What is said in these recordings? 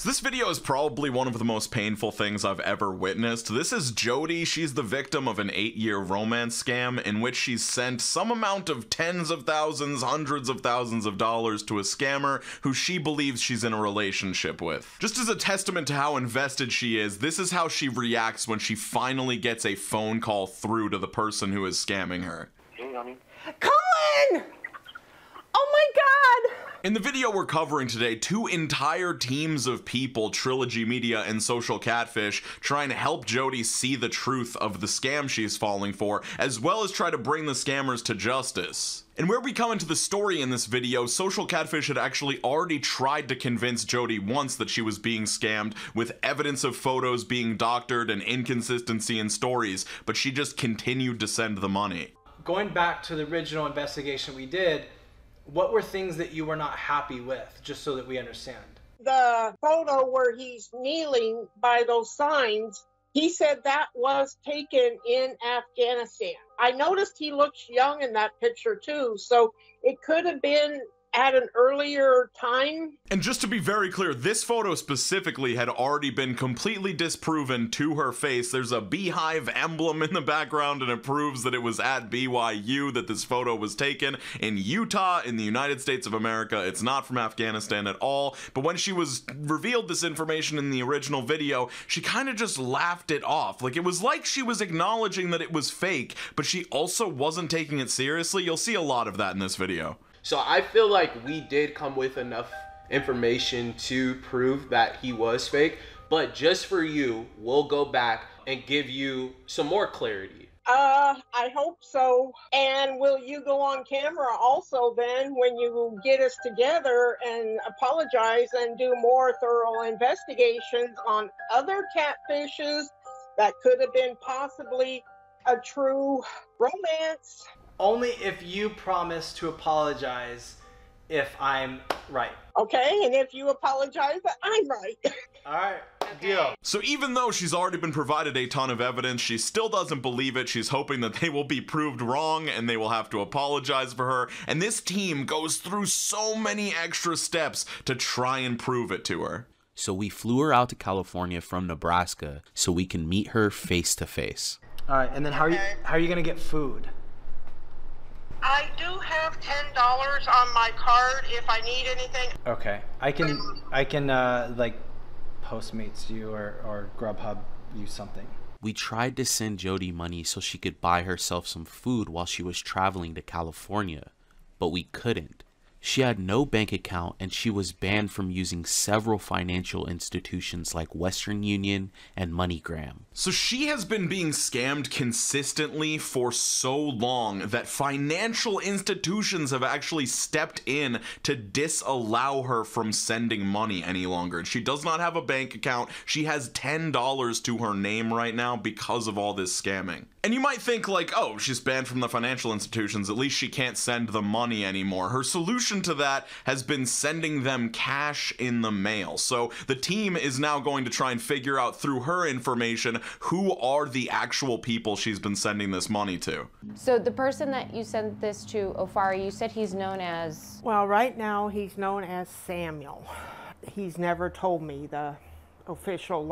So this video is probably one of the most painful things I've ever witnessed. This is Jodi. She's the victim of an 8-year romance scam in which she's sent some amount of tens of thousands, hundreds of thousands of dollars to a scammer who she believes she's in a relationship with. Just as a testament to how invested she is, this is how she reacts when she finally gets a phone call through to the person who is scamming her. Hey, honey. Colin! Oh my God! In the video we're covering today, two entire teams of people, Trilogy Media and Social Catfish, trying to help Jodi see the truth of the scam she's falling for, as well as try to bring the scammers to justice. And where we come into the story in this video, Social Catfish had actually already tried to convince Jodi once that she was being scammed, with evidence of photos being doctored and inconsistency in stories, but she just continued to send the money. Going back to the original investigation we did, what were things that you were not happy with, just so that we understand? The photo where he's kneeling by those signs, he said that was taken in Afghanistan. I noticed he looks young in that picture too, so it could have been at an earlier time. And just to be very clear, this photo specifically had already been completely disproven to her face. There's a beehive emblem in the background, and it proves that it was at BYU that this photo was taken in Utah in the United States of America. It's not from Afghanistan at all. But when she was revealed this information in the original video, she kind of just laughed it off. Like, it was like she was acknowledging that it was fake, but she also wasn't taking it seriously. You'll see a lot of that in this video. So I feel like we did come with enough information to prove that he was fake, but just for you, we'll go back and give you some more clarity. I hope so. And will you go on camera also then when you get us together and apologize and do more thorough investigations on other catfishes that could have been possibly a true romance? Only if you promise to apologize if I'm right. Okay, and if you apologize, I'm right. All right, deal. So even though she's already been provided a ton of evidence, she still doesn't believe it. She's hoping that they will be proved wrong and they will have to apologize for her. And this team goes through so many extra steps to try and prove it to her. So we flew her out to California from Nebraska so we can meet her face to face. All right, and then how are you gonna get food? I do have $10 on my card if I need anything. Okay, I can like Postmates you or Grubhub you something. We tried to send Jodi money so she could buy herself some food while she was traveling to California, but we couldn't. She had no bank account and she was banned from using several financial institutions like Western Union and MoneyGram. So she has been being scammed consistently for so long that financial institutions have actually stepped in to disallow her from sending money any longer. She does not have a bank account. She has $10 to her name right now because of all this scamming. And you might think like, oh, she's banned from the financial institutions, at least she can't send the money anymore. Her solution to that has been sending them cash in the mail. So the team is now going to try and figure out through her information who are the actual people she's been sending this money to. So the person that you sent this to, Ofari, you said he's known as? Well, right now he's known as Samuel. He's never told me the official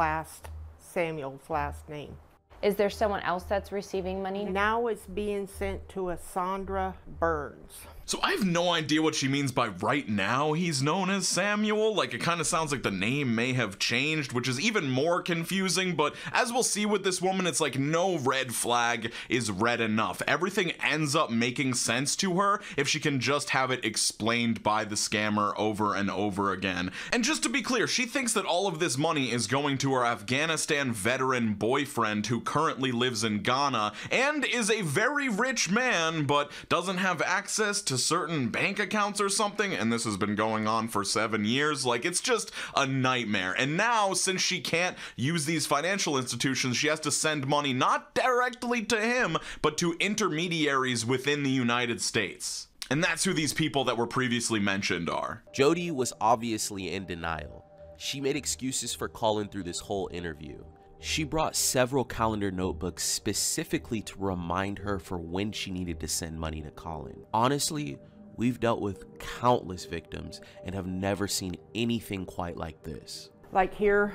Samuel's last name. Is there someone else that's receiving money? Now it's being sent to a Sandra Burns. So I have no idea what she means by right now he's known as Samuel. Like, it kind of sounds like the name may have changed, which is even more confusing. But as we'll see with this woman, it's like no red flag is red enough. Everything ends up making sense to her if she can just have it explained by the scammer over and over again. And just to be clear, she thinks that all of this money is going to her Afghanistan veteran boyfriend who currently lives in Ghana and is a very rich man, but doesn't have access to certain bank accounts or something, and this has been going on for 7 years. Like, it's just a nightmare. And now, since she can't use these financial institutions, she has to send money not directly to him, but to intermediaries within the United States. And that's who these people that were previously mentioned are. Jodi was obviously in denial. She made excuses for calling through this whole interview. She brought several calendar notebooks specifically to remind her for when she needed to send money to Colin. Honestly, we've dealt with countless victims and have never seen anything quite like this. Like here,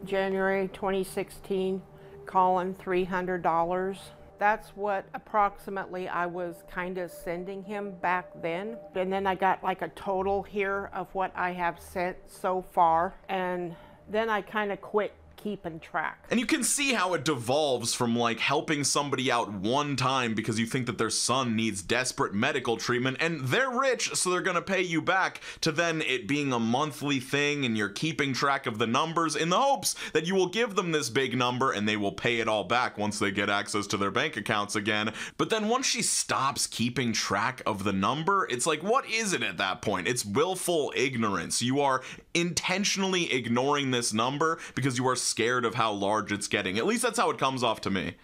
January 2016, Colin, $300. That's what approximately I was kind of sending him back then. And then I got like a total here of what I have sent so far. And then I kind of quit keeping track. And you can see how it devolves from like helping somebody out one time because you think that their son needs desperate medical treatment and they're rich so they're gonna pay you back, to then it being a monthly thing and you're keeping track of the numbers in the hopes that you will give them this big number and they will pay it all back once they get access to their bank accounts again. But then once she stops keeping track of the number, it's like, what is it at that point? It's willful ignorance. You are intentionally ignoring this number because you are scared of how large it's getting. At least that's how it comes off to me.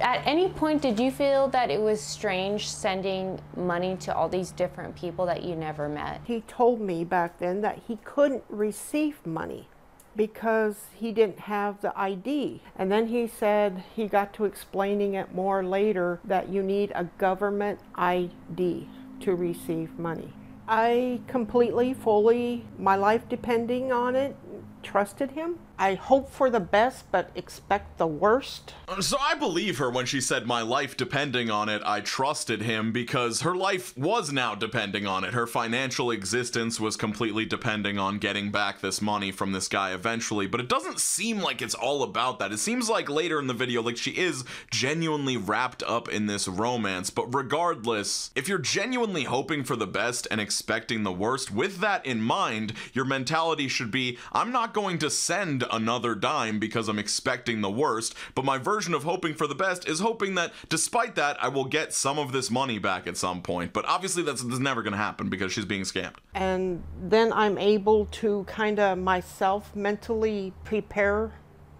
At any point, did you feel that it was strange sending money to all these different people that you never met? He told me back then that he couldn't receive money because he didn't have the ID. And then he said he got to explaining it more later that you need a government ID to receive money. I completely, fully, my life depending on it, trusted him. I hope for the best, but expect the worst. So I believe her when she said my life depending on it, I trusted him, because her life was now depending on it. Her financial existence was completely depending on getting back this money from this guy eventually, but it doesn't seem like it's all about that. It seems like later in the video, like she is genuinely wrapped up in this romance, but regardless, if you're genuinely hoping for the best and expecting the worst, with that in mind, your mentality should be, I'm not going to send another dime because I'm expecting the worst, but my version of hoping for the best is hoping that despite that I will get some of this money back at some point. But obviously that's never going to happen because she's being scammed. And then I'm able to kind of myself mentally prepare.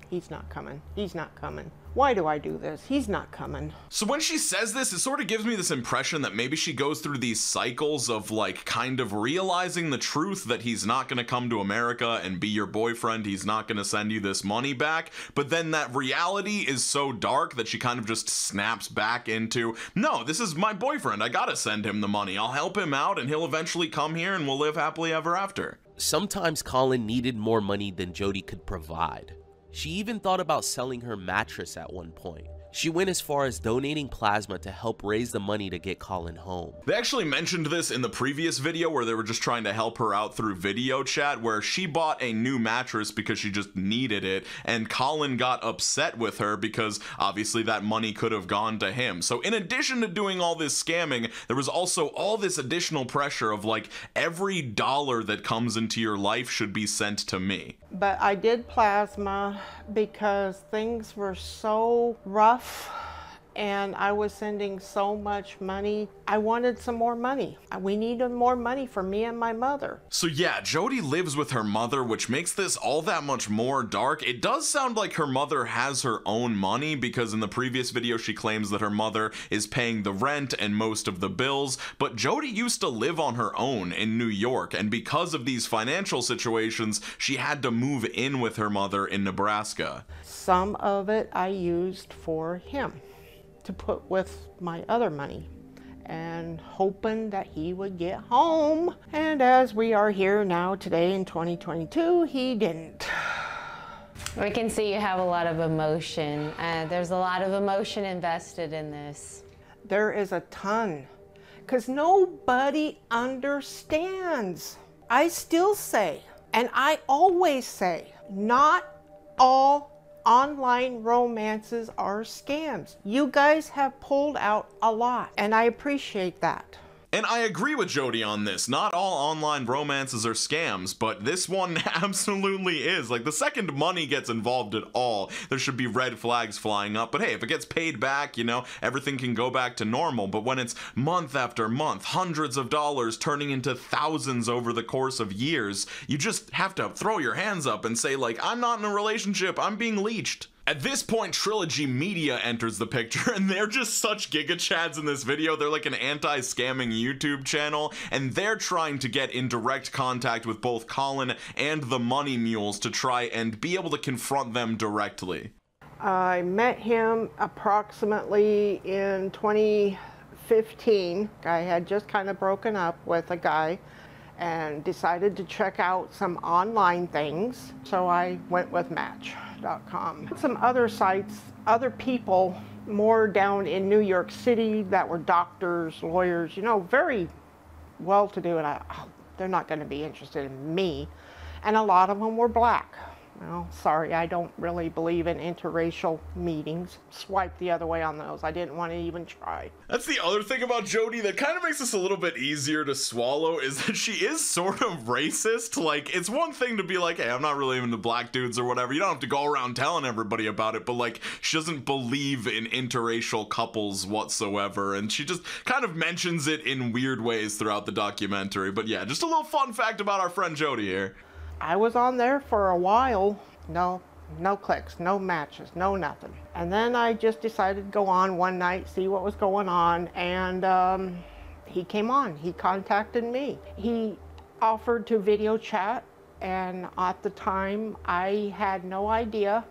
He's not coming. He's not coming. Why do I do this? He's not coming. So when she says this, it sort of gives me this impression that maybe she goes through these cycles of like kind of realizing the truth that he's not going to come to America and be your boyfriend. He's not going to send you this money back. But then that reality is so dark that she kind of just snaps back into, no, this is my boyfriend. I got to send him the money. I'll help him out and he'll eventually come here and we'll live happily ever after. Sometimes Colin needed more money than Jodi could provide. She even thought about selling her mattress at one point. She went as far as donating plasma to help raise the money to get Colin home. They actually mentioned this in the previous video where they were just trying to help her out through video chat, where she bought a new mattress because she just needed it, and Colin got upset with her because obviously that money could have gone to him. So in addition to doing all this scamming, there was also all this additional pressure of like, every dollar that comes into your life should be sent to me. But I did plasma because things were so rough and I was sending so much money. I wanted some more money. We needed more money for me and my mother. So yeah, Jodi lives with her mother, which makes this all that much more dark. It does sound like her mother has her own money, because in the previous video she claims that her mother is paying the rent and most of the bills, but Jodi used to live on her own in New York, and because of these financial situations, she had to move in with her mother in Nebraska. Some of it I used for him to put with my other money and hoping that he would get home. And as we are here now today in 2022, he didn't. We can see you have a lot of emotion. There's a lot of emotion invested in this. There is a ton, because nobody understands. I still say, and I always say, not all online romances are scams. You guys have pulled out a lot, and I appreciate that. And I agree with Jodi on this. Not all online romances are scams, but this one absolutely is. Like, the second money gets involved at all, there should be red flags flying up. But hey, if it gets paid back, you know, everything can go back to normal. But when it's month after month, hundreds of dollars turning into thousands over the course of years, you just have to throw your hands up and say, like, I'm not in a relationship, I'm being leeched. At this point, Trilogy Media enters the picture, and they're just such giga-chads in this video. They're like an anti-scamming YouTube channel, and they're trying to get in direct contact with both Colin and the Money Mules to try and be able to confront them directly. I met him approximately in 2015. I had just kind of broken up with a guy, and decided to check out some online things. So I went with Match.com. Some other sites, other people more down in New York City that were doctors, lawyers, you know, very well-to-do, and they're not going to be interested in me. And a lot of them were black. Well, sorry, I don't really believe in interracial meetings. Swipe the other way on those. I didn't want to even try. That's the other thing about Jodi that kind of makes this a little bit easier to swallow, is that she is sort of racist. Like, it's one thing to be like, hey, I'm not really into black dudes or whatever. You don't have to go around telling everybody about it, but like, she doesn't believe in interracial couples whatsoever, and she just kind of mentions it in weird ways throughout the documentary. But yeah, just a little fun fact about our friend Jodi here. I was on there for a while. No clicks, no matches, no nothing. And then I just decided to go on one night, see what was going on, and he came on. He contacted me. He offered to video chat, and at the time I had no idea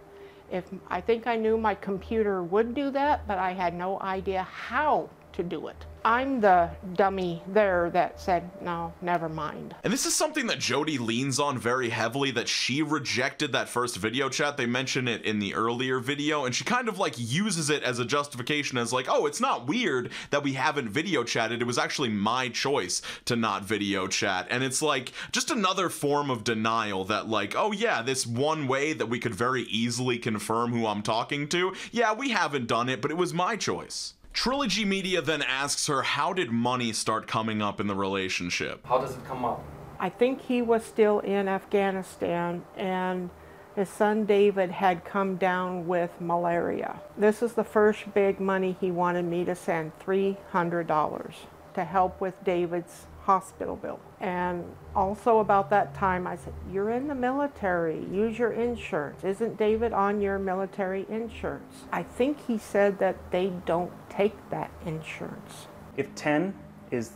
if, I think I knew my computer would do that, but I had no idea how to do it. I'm the dummy there that said, no, never mind. And this is something that Jodi leans on very heavily, that she rejected that first video chat. They mention it in the earlier video, and she kind of like uses it as a justification, as like, oh, it's not weird that we haven't video chatted. It was actually my choice to not video chat. And it's like just another form of denial that like, oh yeah, this one way that we could very easily confirm who I'm talking to, yeah, we haven't done it, but it was my choice. Trilogy Media then asks her, how did money start coming up in the relationship? How does it come up? I think he was still in Afghanistan, and his son David had come down with malaria. This is the first big money he wanted me to send, $300, to help with David's hospital bill. And also about that time I said, you're in the military, use your insurance. Isn't David on your military insurance? I think he said that they don't take that insurance. If 10 is,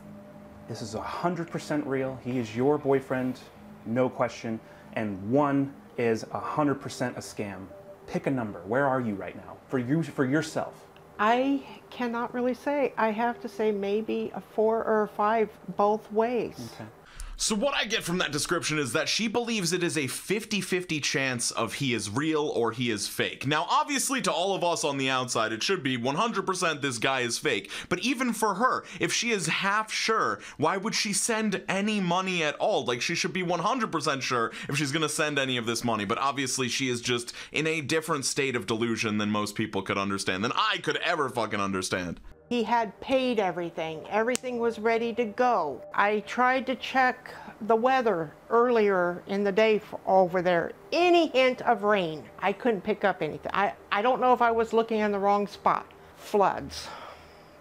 this is 100% real, he is your boyfriend, no question, and 1 is 100% a scam, pick a number. Where are you right now? For you, for yourself. I cannot really say. I have to say maybe a 4 or a 5 both ways. Okay. So what I get from that description is that she believes it is a 50-50 chance of he is real or he is fake. Now, obviously, to all of us on the outside, it should be 100% this guy is fake. But even for her, if she is half sure, why would she send any money at all? Like, she should be 100% sure if she's gonna send any of this money. But obviously, she is just in a different state of delusion than most people could understand, than I could ever fucking understand. He had paid everything. Everything was ready to go. I tried to check the weather earlier in the day over there. Any hint of rain, I couldn't pick up anything. I don't know if I was looking in the wrong spot. Floods.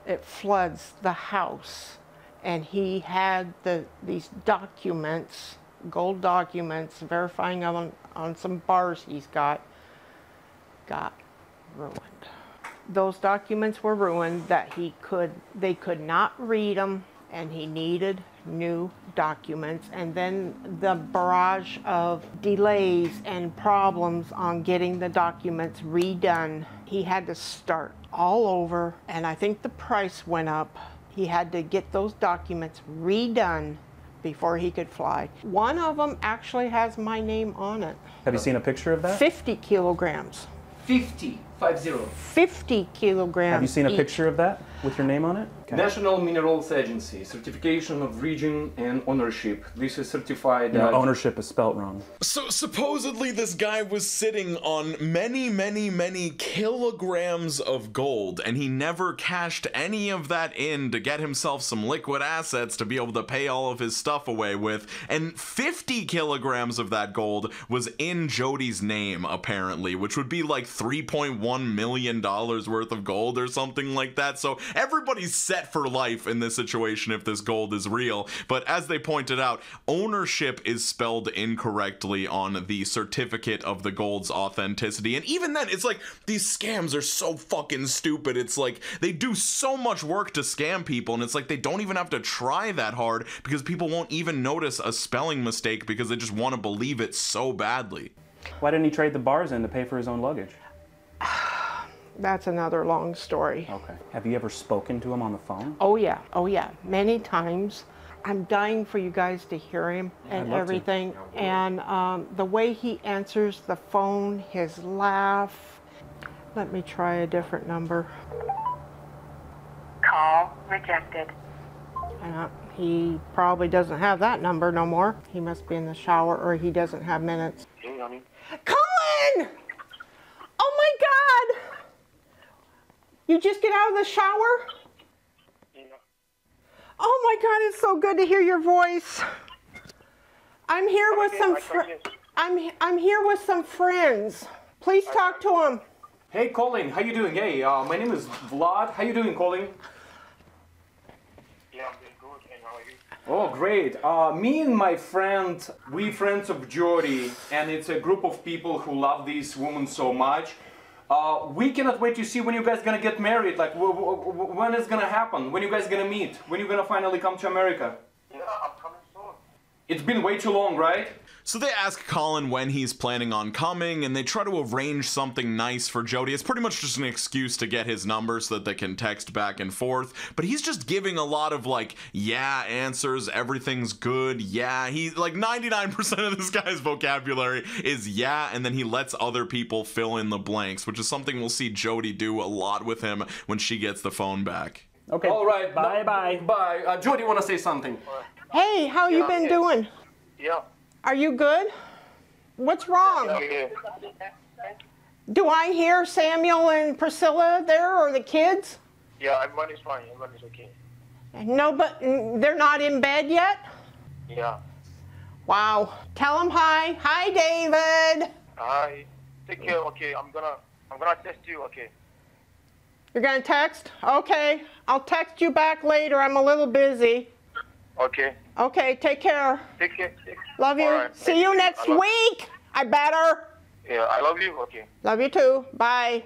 It floods the house. And he had these documents, gold documents, verifying on some bars he's got ruined. Those documents were ruined, that they could not read them, and he needed new documents. And then the barrage of delays and problems on getting the documents redone, he had to start all over, and I think the price went up. He had to get those documents redone before he could fly. One of them actually has my name on it. Have you seen a picture of that? 50 kilograms. 50 kilograms. Have you seen a each. picture of that with your name on it? Okay. National Minerals Agency, certification of region and ownership. This is certified. No, ownership is spelt wrong. So supposedly this guy was sitting on many kilograms of gold, and he never cashed any of that in to get himself some liquid assets to be able to pay all of his stuff away with. And 50 kilograms of that gold was in Jodi's name, apparently, which would be like $3.1 million worth of gold or something like that. So everybody's set for life in this situation if this gold is real. But as they pointed out, ownership is spelled incorrectly on the certificate of the gold's authenticity. And even then, it's like, these scams are so fucking stupid. It's like, they do so much work to scam people, and it's like they don't even have to try that hard because people won't even notice a spelling mistake because they just want to believe it so badly. Why didn't he trade the bars in to pay for his own luggage? That's another long story. Okay. Have you ever spoken to him on the phone? Oh yeah, many times. I'm dying for you guys to hear him and I'd love to. everything. And the way he answers the phone, his laugh. Let me try a different number. Call rejected. He probably doesn't have that number no more. He must be in the shower, or he doesn't have minutes. Hey, honey. Colin! Oh my God! You just get out of the shower? Yeah. Oh my God, it's so good to hear your voice. I'm here with some I'm here with some friends. Please talk to them. Hey Colin, how you doing? Hey, my name is Vlad. How you doing, Colin? Yeah, I'm doing good. And how are you? Oh, great. Me and my friend, we friends of Jodi, and it's a group of people who love this woman so much. We cannot wait to see when you guys gonna get married. Like, when it's gonna happen? When you guys gonna meet? When you gonna finally come to America? Yeah, I'm coming soon. It's been way too long, right? So they ask Colin when he's planning on coming, and they try to arrange something nice for Jodi. It's pretty much just an excuse to get his number so that they can text back and forth. But he's just giving a lot of like, yeah answers, everything's good, yeah. He like 99% of this guy's vocabulary is yeah, and then he lets other people fill in the blanks, which is something we'll see Jodi do a lot with him when she gets the phone back. Okay. All right. Bye bye. Bye. Jodi, wanna say something? Hey, how you been doing? Yeah. Are you good? What's wrong? Okay. Do I hear Samuel and Priscilla there, or the kids? Yeah, everyone is fine. Everyone is okay. No, but they're not in bed yet? Yeah. Wow. Tell them hi. Hi, David. Hi. Take care. Okay, I'm gonna text you. Okay. You're gonna text? Okay. I'll text you back later. I'm a little busy. Okay. Okay, take care. Take care. Love you. All right. See you next week. I better. Yeah, I love you. Okay. Love you too. Bye.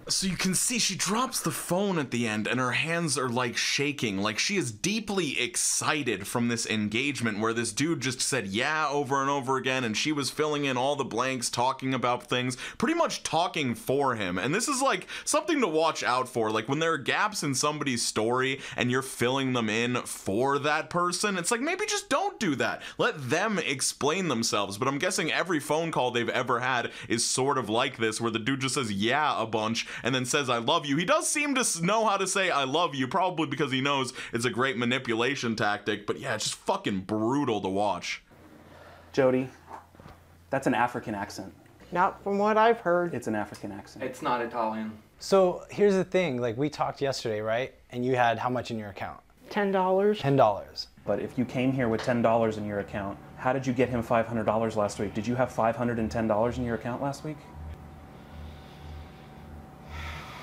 So you can see she drops the phone at the end and her hands are like shaking, like she is deeply excited from this engagement where this dude just said yeah over and over again, and she was filling in all the blanks, talking about things, pretty much talking for him. And this is like something to watch out for. Like when there are gaps in somebody's story and you're filling them in for that person, it's like maybe just don't do that. Let them explain themselves. But I'm guessing every phone call they've ever had is sort of like this, where the dude just says yeah a bunch and then says I love you. He does seem to know how to say I love you, probably because he knows it's a great manipulation tactic, but yeah, it's just fucking brutal to watch. Jodi, that's an African accent. Not from what I've heard. It's an African accent. It's not Italian. So here's the thing, like we talked yesterday, right? And you had how much in your account? $10. $10. But if you came here with $10 in your account, how did you get him $500 last week? Did you have $510 in your account last week?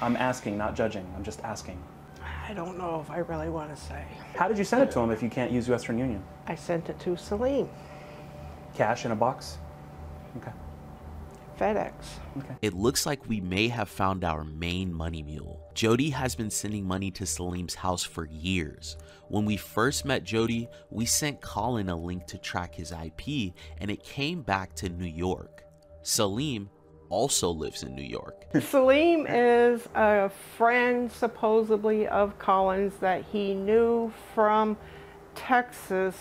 I'm asking, not judging. I'm just asking. I don't know if I really want to say. How did you send it to him if you can't use Western Union? I sent it to Celine. Cash in a box? Okay. FedEx. Okay. It looks like we may have found our main money mule. Jodi has been sending money to Salim's house for years. When we first met Jodi, we sent Colin a link to track his IP, and it came back to New York. Salim also lives in New York. Salim is a friend supposedly of Colin's that he knew from Texas.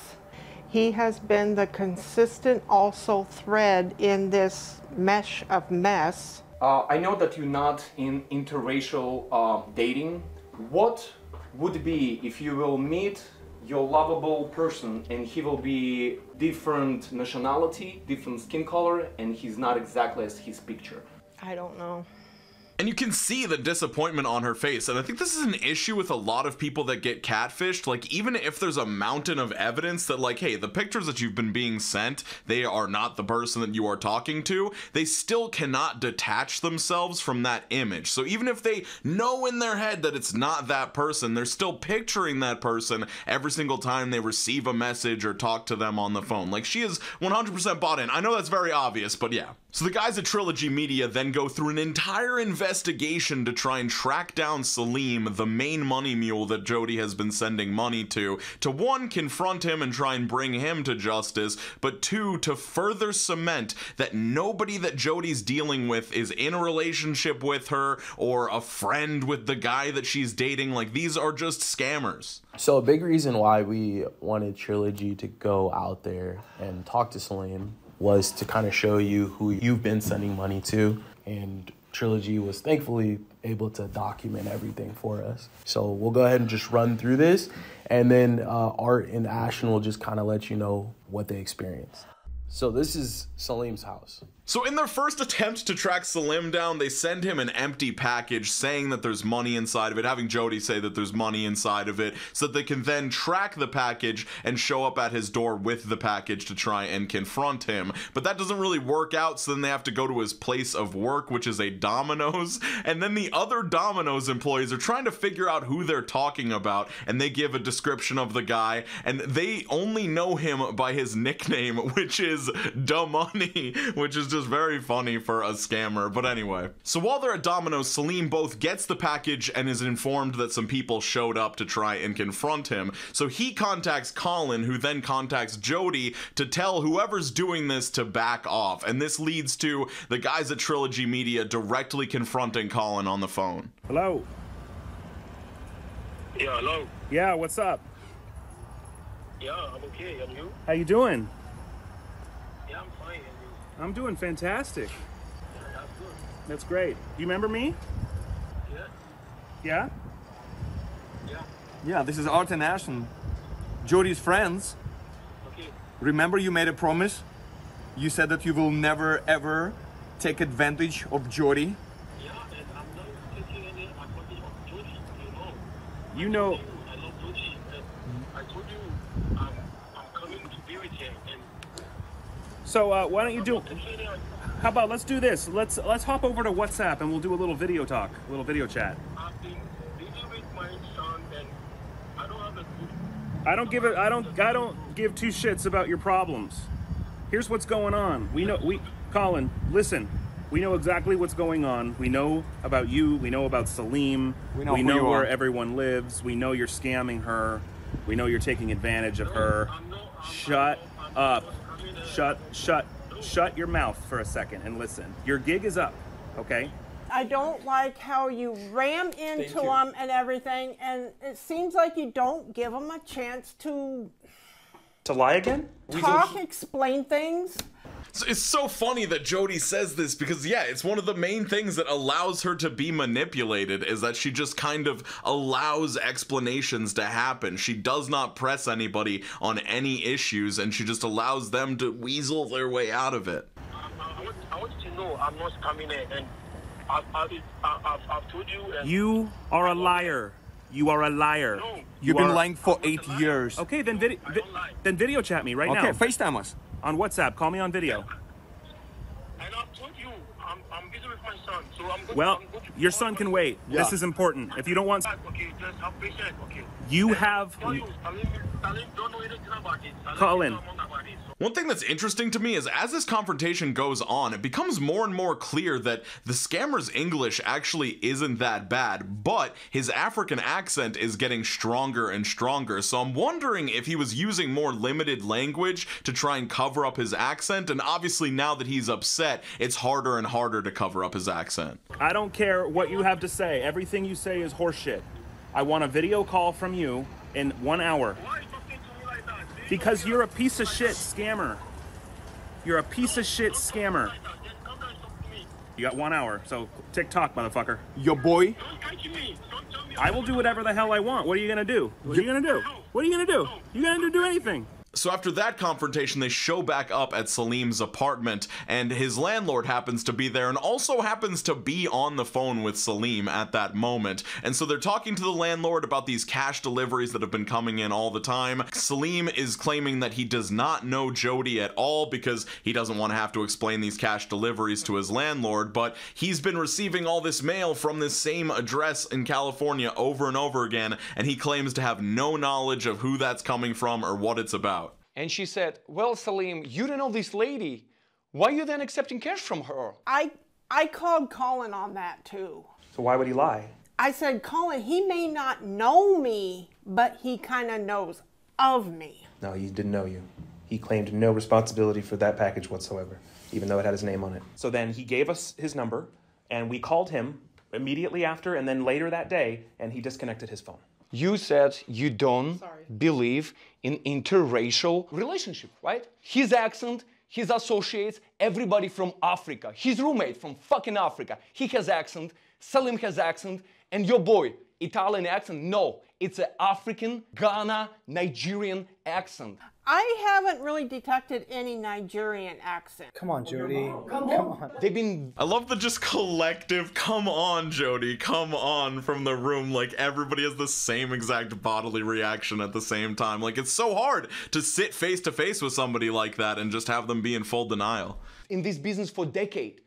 He has been the consistent also thread in this mesh of mess. I know that you're not in interracial dating. What would be if you will meet your lovable person and he will be different nationality, different skin color, and he's not exactly as his picture? I don't know. And you can see the disappointment on her face, and I think this is an issue with a lot of people that get catfished. Like, even if there's a mountain of evidence that, like, hey, the pictures that you've been being sent, they are not the person that you are talking to, they still cannot detach themselves from that image. So even if they know in their head that it's not that person, they're still picturing that person every single time they receive a message or talk to them on the phone. Like, she is 100% bought in. I know that's very obvious, but yeah. So the guys at Trilogy Media then go through an entire investigation investigation to try and track down Salim, the main money mule that Jodi has been sending money to one, confront him and try and bring him to justice, but two, to further cement that nobody that Jodi's dealing with is in a relationship with her or a friend with the guy that she's dating. Like, these are just scammers. So a big reason why we wanted Trilogy to go out there and talk to Salim was to kind of show you who you've been sending money to, and Trilogy was thankfully able to document everything for us. So we'll go ahead and just run through this, and then Art and Ashton will just kind of let you know what they experienced. So this is Salim's house. So in their first attempt to track Salim down, they send him an empty package saying that there's money inside of it, having Jodi say that there's money inside of it, so that they can then track the package and show up at his door with the package to try and confront him. But that doesn't really work out, so then they have to go to his place of work, which is a Domino's, and then the other Domino's employees are trying to figure out who they're talking about, and they give a description of the guy, and they only know him by his nickname, which is Da Money, which is just very funny for a scammer. But anyway, so while they're at Domino's, Salim both gets the package and is informed that some people showed up to try and confront him. So he contacts Colin, who then contacts Jodi to tell whoever's doing this to back off. And this leads to the guys at Trilogy Media directly confronting Colin on the phone. Hello. Yeah, hello. Yeah, what's up? Yeah, I'm okay. And you? How you doing? Yeah, I'm fine. And you? I'm doing fantastic. Yeah, that's good. That's great. Do you remember me? Yeah. Yeah? Yeah. Yeah, this is Art and Ashton, Jodi's friends. Okay. Remember, you made a promise? You said that you will never ever take advantage of Jodi. Yeah, and I'm not taking any advantage of Jodi, You know... I love Jodi, and I told you I'm coming to be with her, and So why don't you do... How about let's do this? Let's hop over to WhatsApp and we'll do a little video talk, a little video chat. I've been busy with my son, and I don't have a good... I don't give two shits about your problems. Here's what's going on. Colin, listen. We know exactly what's going on. We know about you. We know about Salim. We know where everyone lives. We know you're scamming her. We know you're taking advantage of her. Shut up. Shut your mouth for a second and listen. Your gig is up, okay? I don't like how you ram into them and everything, and it seems like you don't give them a chance to lie again? talk, explain things. It's so funny that Jodi says this because, yeah, it's one of the main things that allows her to be manipulated is that she just kind of allows explanations to happen. She does not press anybody on any issues, and she just allows them to weasel their way out of it. I want you to know I'm not coming in, and I've told you... And You are a liar. You are a liar. No. You've been lying for 8 years. Okay, then video chat me right now. Okay, FaceTime us. On WhatsApp, call me on video. And I've told you I'm busy with my son, so I'm going Well, I'm going to your son can wait. Yeah. This is important. If you don't want... Okay, just have patience, okay. You have... Tell you, Salim don't know anything about it. Salim Colin. don't know about it, so. One thing that's interesting to me is as this confrontation goes on, it becomes more and more clear that the scammer's English actually isn't that bad, but his African accent is getting stronger and stronger. So I'm wondering if he was using more limited language to try and cover up his accent, and obviously now that he's upset, it's harder and harder to cover up his accent. I don't care what you have to say. Everything you say is horseshit. I want a video call from you in 1 hour. Why are you talking to me like that? Because you're a piece of shit scammer. You're a piece of shit scammer. Just come down and talk to me. You got 1 hour, so TikTok, motherfucker. Your boy? Don't catch me. Don't tell me. I will do whatever the hell I want. What are you gonna do? What are you gonna do? What are you gonna do? You gonna do anything? So after that confrontation, they show back up at Salim's apartment, and his landlord happens to be there and also happens to be on the phone with Salim at that moment. And so they're talking to the landlord about these cash deliveries that have been coming in all the time. Salim is claiming that he does not know Jodi at all because he doesn't want to have to explain these cash deliveries to his landlord, but he's been receiving all this mail from this same address in California over and over again, and he claims to have no knowledge of who that's coming from or what it's about. And she said, well, Salim, you don't know this lady. Why are you then accepting cash from her? I I called Colin on that too. So why would he lie? I said, Colin, he may not know me, but he kind of knows of me. No, he didn't know you. He claimed no responsibility for that package whatsoever, even though it had his name on it. So then he gave us his number, and we called him immediately after, and then later that day, and he disconnected his phone. You said you don't believe in interracial relationship, right? His accent, his associates, everybody from Africa. His roommate from fucking Africa. He has accent, Salim has accent, and your boy, Italian accent. No, it's an African, Ghana, Nigerian accent. I haven't really detected any Nigerian accent. Come on, Jodi. Come on. They've been... I love the just collective, come on, Jodi, come on from the room. Like, everybody has the same exact bodily reaction at the same time. Like, it's so hard to sit face to face with somebody like that and just have them be in full denial. in this business for a decade.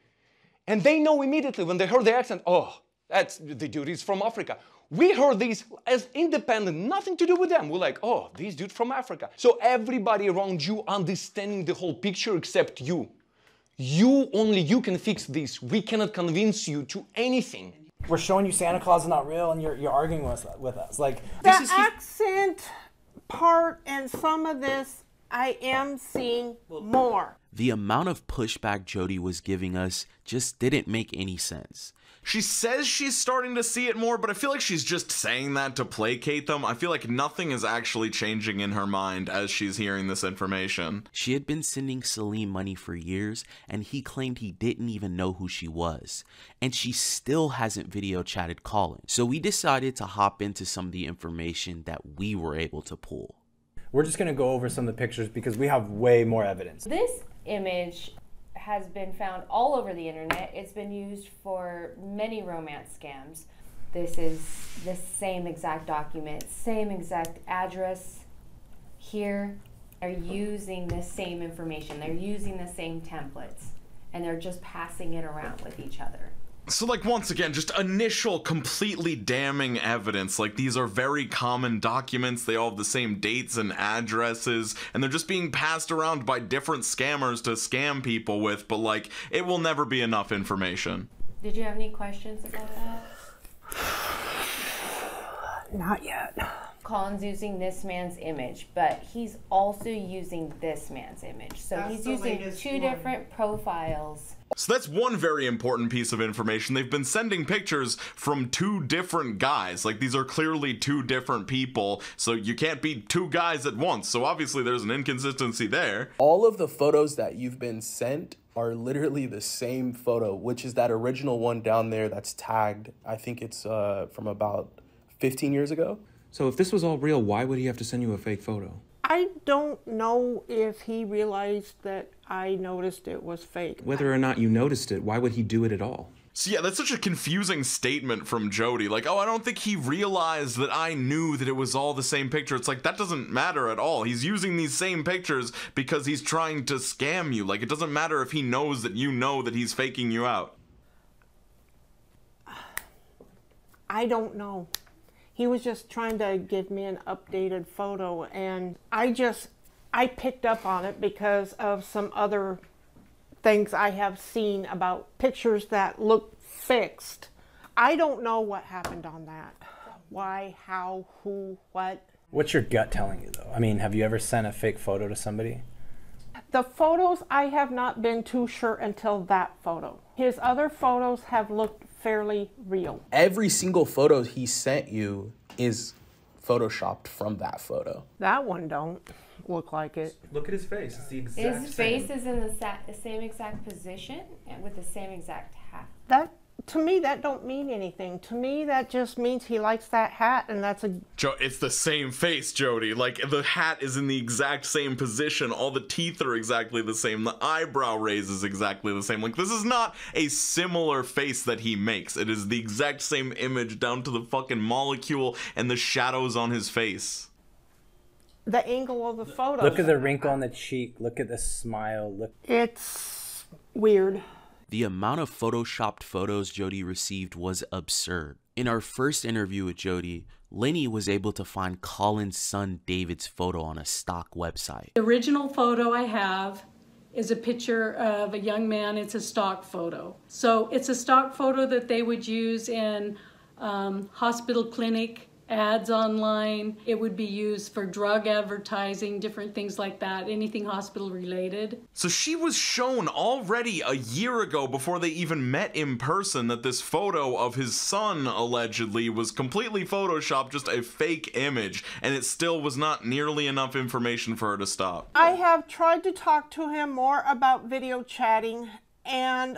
And they know immediately when they heard the accent, oh, that's the dude is from Africa. We heard these as independent, nothing to do with them. We're like, oh, this dude from Africa. So everybody around you understanding the whole picture except you. Only you can fix this. We cannot convince you to anything. We're showing you Santa Claus is not real and you're arguing with us. Like, the accent part and some of this, I am seeing more. The amount of pushback Jodi was giving us just didn't make any sense. She says she's starting to see it more, but I feel like she's just saying that to placate them. I feel like nothing is actually changing in her mind as she's hearing this information. She had been sending Salim money for years, and he claimed he didn't even know who she was. And she still hasn't video chatted Colin. So we decided to hop into some of the information that we were able to pull. We're just going to go over some of the pictures because we have way more evidence. This image has been found all over the internet. It's been used for many romance scams. This is the same exact document, same exact address. Here, they're using the same information. They're using the same templates, and they're just passing it around with each other. So, like, once again, just initial completely damning evidence. Like, these are very common documents. They all have the same dates and addresses, and they're just being passed around by different scammers to scam people with, but, like, it will never be enough information. Did you have any questions about that? Not yet. Colin's using this man's image, but he's also using this man's image. So he's using two different profiles. So that's one very important piece of information. They've been sending pictures from two different guys. Like, these are clearly two different people, so you can't be two guys at once. So obviously there's an inconsistency there. All of the photos that you've been sent are literally the same photo, which is that original one down there that's tagged. I think it's from about 15 years ago. So if this was all real, why would he have to send you a fake photo? I don't know if he realized that I noticed it was fake. Whether or not you noticed it, why would he do it at all? So yeah, that's such a confusing statement from Jodi. Like, oh, I don't think he realized that I knew that it was all the same picture. It's like, that doesn't matter at all. He's using these same pictures because he's trying to scam you. Like, it doesn't matter if he knows that you know that he's faking you out. I don't know. He was just trying to give me an updated photo, and I picked up on it because of some other things I have seen about pictures that look fixed. I don't know what happened on that. Why, how, who, what. What's your gut telling you, though? I mean, have you ever sent a fake photo to somebody? The photos, I have not been too sure until that photo. His other photos have looked fairly real. Every single photo he sent you is photoshopped from that photo. That one don't look like it. Look at his face. It's the exact His face is in the same exact position and with the same exact hat. That, to me, that don't mean anything. To me, that just means he likes that hat, and that's a... It's the same face, Jodi. Like, the hat is in the exact same position. All the teeth are exactly the same. The eyebrow raise is exactly the same. Like, this is not a similar face that he makes. It is the exact same image down to the fucking molecule and the shadows on his face. The angle of the photo. Look at the wrinkle on the cheek. Look at the smile. Look. It's weird. The amount of photoshopped photos Jodi received was absurd. In our first interview with Jodi, Lenny was able to find Colin's son David's photo on a stock website. The original photo I have is a picture of a young man. It's a stock photo. So it's a stock photo that they would use in hospital clinic ads online. It would be used for drug advertising, different things like that, anything hospital related. So she was shown already a year ago, before they even met in person, that this photo of his son allegedly was completely photoshopped, just a fake image, and it still was not nearly enough information for her to stop. I have tried to talk to him more about video chatting, and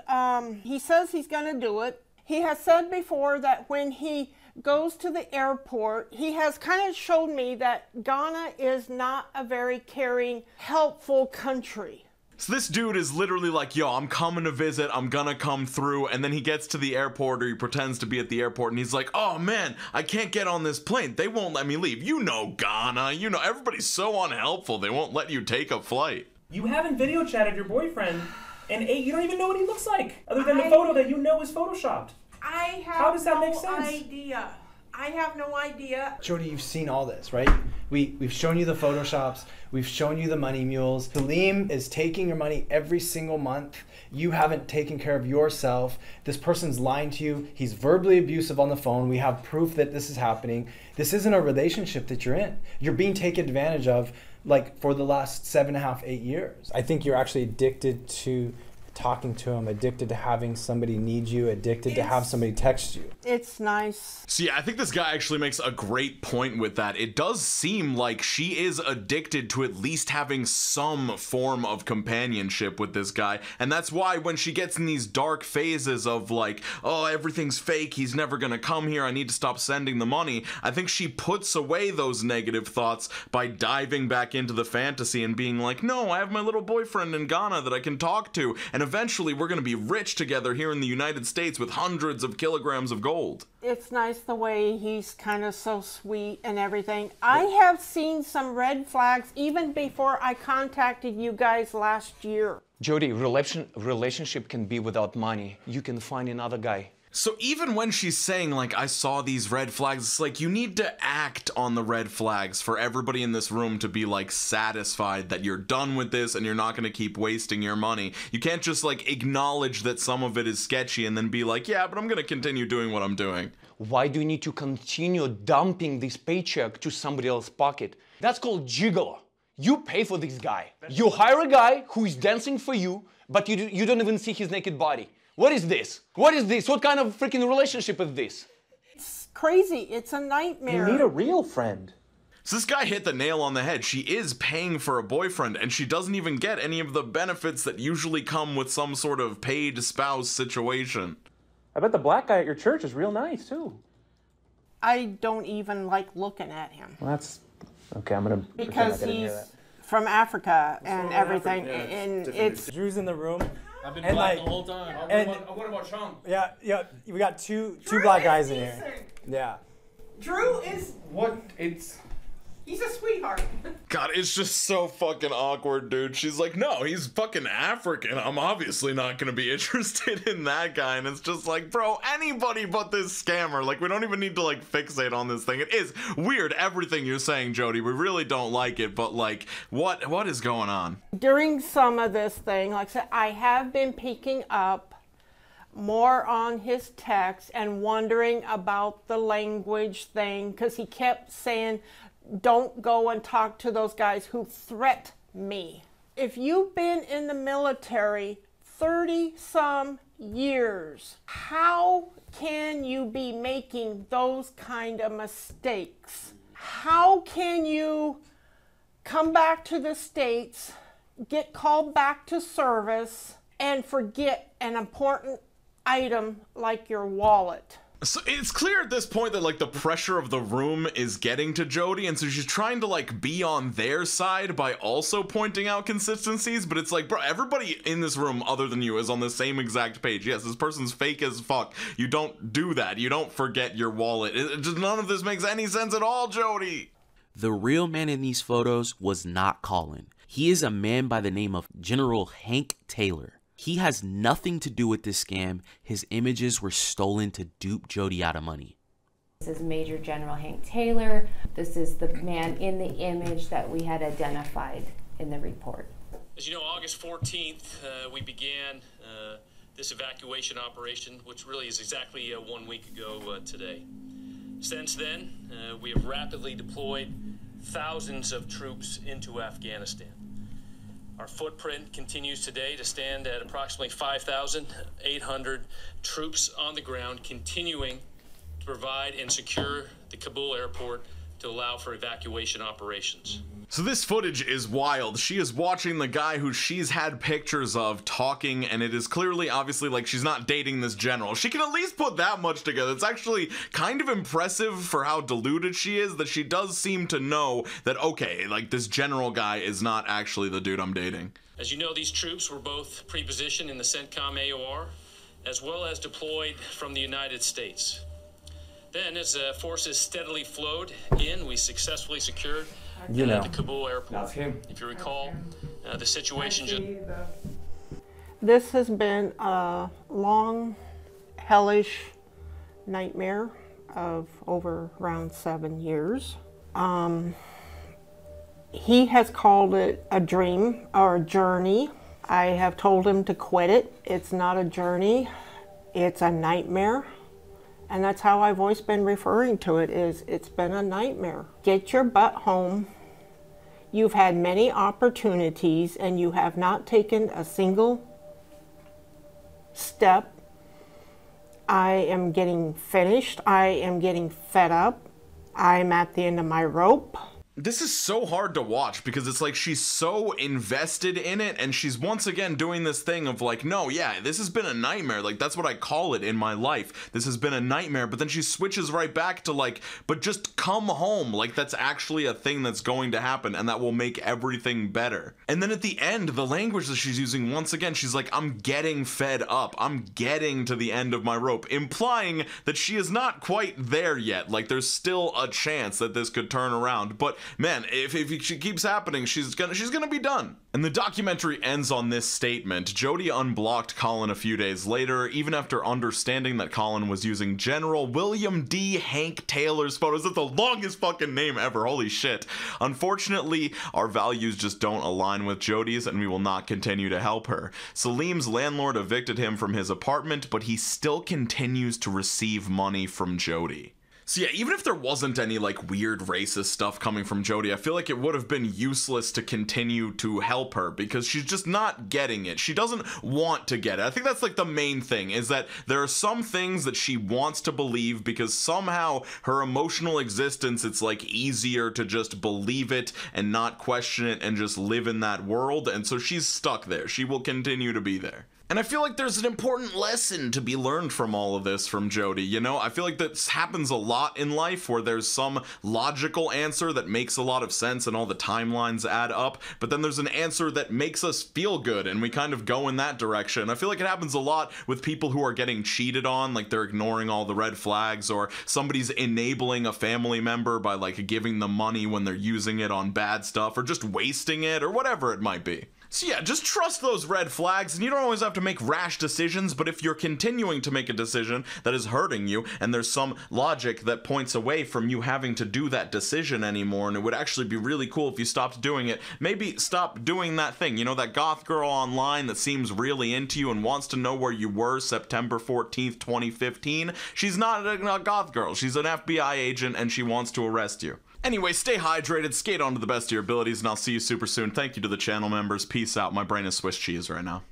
he says he's going to do it. He has said before that when he goes to the airport, he has kind of showed me that Ghana is not a very caring, helpful country. So this dude is literally like, yo, I'm coming to visit, I'm gonna come through, and then he gets to the airport, or he pretends to be at the airport, and he's like, oh man, I can't get on this plane, they won't let me leave. You know Ghana, you know, everybody's so unhelpful, they won't let you take a flight. You haven't video chatted your boyfriend, and you don't even know what he looks like, other than the photo that you know is photoshopped. I have How does that no make sense? idea. I have no idea. Jodi, you've seen all this, right? We've shown you the photoshops. We've shown you the money mules. Salim is taking your money every single month. You haven't taken care of yourself. This person's lying to you. He's verbally abusive on the phone. We have proof that this is happening. This isn't a relationship that you're in. You're being taken advantage of, like, for the last 7.5, 8 years. I think you're actually addicted to talking to him, addicted to having somebody need you, addicted to have somebody text you. It's nice. So yeah, I think this guy actually makes a great point with that. It does seem like she is addicted to at least having some form of companionship with this guy, and that's why when she gets in these dark phases of like, oh, everything's fake, he's never gonna come here, I need to stop sending the money, I think she puts away those negative thoughts by diving back into the fantasy and being like, no, I have my little boyfriend in Ghana that I can talk to, and eventually we're gonna be rich together here in the United States with hundreds of kilograms of gold. It's nice the way he's kind of so sweet and everything. I have seen some red flags even before I contacted you guys last year. Jodi, relationship can be without money. You can find another guy. So even when she's saying, like, I saw these red flags, it's like, you need to act on the red flags for everybody in this room to be, like, satisfied that you're done with this and you're not going to keep wasting your money. You can't just, like, acknowledge that some of it is sketchy and then be like, yeah, but I'm going to continue doing what I'm doing. Why do you need to continue dumping this paycheck to somebody else's pocket? That's called gigolo. You pay for this guy. You hire a guy who is dancing for you, but you don't even see his naked body. What is this? What is this? What kind of freaking relationship is this? It's crazy. It's a nightmare. You need a real friend. So this guy hit the nail on the head. She is paying for a boyfriend, and she doesn't even get any of the benefits that usually come with some sort of paid spouse situation. I bet the black guy at your church is real nice, too. I don't even like looking at him. Well, that's... Okay, I'm gonna... Because he's from Africa and everything, and it's... Drew's in the room. I've been and black like, the whole time. What about Sean? Yeah, we got two black guys in here. Yeah. Drew is... What? He's a sweetheart. God, it's just so fucking awkward, dude. She's like, no, he's fucking African. I'm obviously not gonna be interested in that guy. And it's just like, bro, anybody but this scammer. Like, we don't even need to, like, fixate on this thing. It is weird, everything you're saying, Jodi. We really don't like it, but, like, what is going on? During some of this thing, like I said, I have been picking up more on his text and wondering about the language thing, because he kept saying, don't go and talk to those guys who threat me. If you've been in the military 30-some years, how can you be making those kind of mistakes? How can you come back to the States, get called back to service, and forget an important item like your wallet? So it's clear at this point that, like, the pressure of the room is getting to Jodi, and so she's trying to, like, be on their side by also pointing out consistencies, but it's like, bro, everybody in this room other than you is on the same exact page. Yes, this person's fake as fuck. You don't do that. You don't forget your wallet. None of this makes any sense at all, Jodi. The real man in these photos was not Colin. He is a man by the name of General Hank Taylor. He has nothing to do with this scam. His images were stolen to dupe Jodi out of money. This is Major General Hank Taylor. This is the man in the image that we had identified in the report. As you know, August 14th, we began this evacuation operation, which really is exactly 1 week ago today. Since then, we have rapidly deployed thousands of troops into Afghanistan. Our footprint continues today to stand at approximately 5,800 troops on the ground, continuing to provide and secure the Kabul airport to allow for evacuation operations. So this footage is wild. She is watching the guy who she's had pictures of talking, and it is clearly, obviously, like she's not dating this general. She can at least put that much together. It's actually kind of impressive for how deluded she is, that she does seem to know that, okay, like this general guy is not actually the dude I'm dating. As you know, these troops were both pre-positioned in the CENTCOM AOR, as well as deployed from the United States. Then, as forces steadily flowed in, we successfully secured the Kabul airport. That's him. If you recall, the situation just... This has been a long, hellish nightmare of over around 7 years. He has called it a dream or a journey. I have told him to quit it. It's not a journey, it's a nightmare. And that's how I've always been referring to it, is it's been a nightmare. Get your butt home. You've had many opportunities and you have not taken a single step. I am getting finished. I am getting fed up. I'm at the end of my rope. This is so hard to watch because it's like she's so invested in it, and she's once again doing this thing of like, no, yeah, this has been a nightmare. Like, that's what I call it in my life. This has been a nightmare. But then she switches right back to like, but just come home. Like, that's actually a thing that's going to happen, and that will make everything better. And then at the end, the language that she's using, once again, she's like, I'm getting fed up. I'm getting to the end of my rope, implying that she is not quite there yet. Like, there's still a chance that this could turn around. But man, if she keeps happening, she's gonna be done. And the documentary ends on this statement. Jodi unblocked Colin a few days later, even after understanding that Colin was using General William D. Hank Taylor's photos. That's the longest fucking name ever, holy shit. Unfortunately, our values just don't align with Jodi's, and we will not continue to help her. Salim's landlord evicted him from his apartment, but he still continues to receive money from Jodi. So yeah, even if there wasn't any like weird racist stuff coming from Jodi, I feel like it would have been useless to continue to help her because she's just not getting it. She doesn't want to get it. I think that's like the main thing, is that there are some things that she wants to believe because somehow her emotional existence, it's like easier to just believe it and not question it and just live in that world. And so she's stuck there. She will continue to be there. And I feel like there's an important lesson to be learned from all of this from Jodi, you know? I feel like this happens a lot in life where there's some logical answer that makes a lot of sense and all the timelines add up, but then there's an answer that makes us feel good and we kind of go in that direction. I feel like it happens a lot with people who are getting cheated on, like they're ignoring all the red flags, or somebody's enabling a family member by like giving them money when they're using it on bad stuff, or just wasting it, or whatever it might be. So yeah, just trust those red flags, and you don't always have to make rash decisions, but if you're continuing to make a decision that is hurting you, and there's some logic that points away from you having to do that decision anymore, and it would actually be really cool if you stopped doing it, maybe stop doing that thing. You know, that goth girl online that seems really into you and wants to know where you were September 14th, 2015? She's not a goth girl, she's an FBI agent, and she wants to arrest you. Anyway, stay hydrated, skate on to the best of your abilities, and I'll see you super soon. Thank you to the channel members. Peace out. My brain is Swiss cheese right now.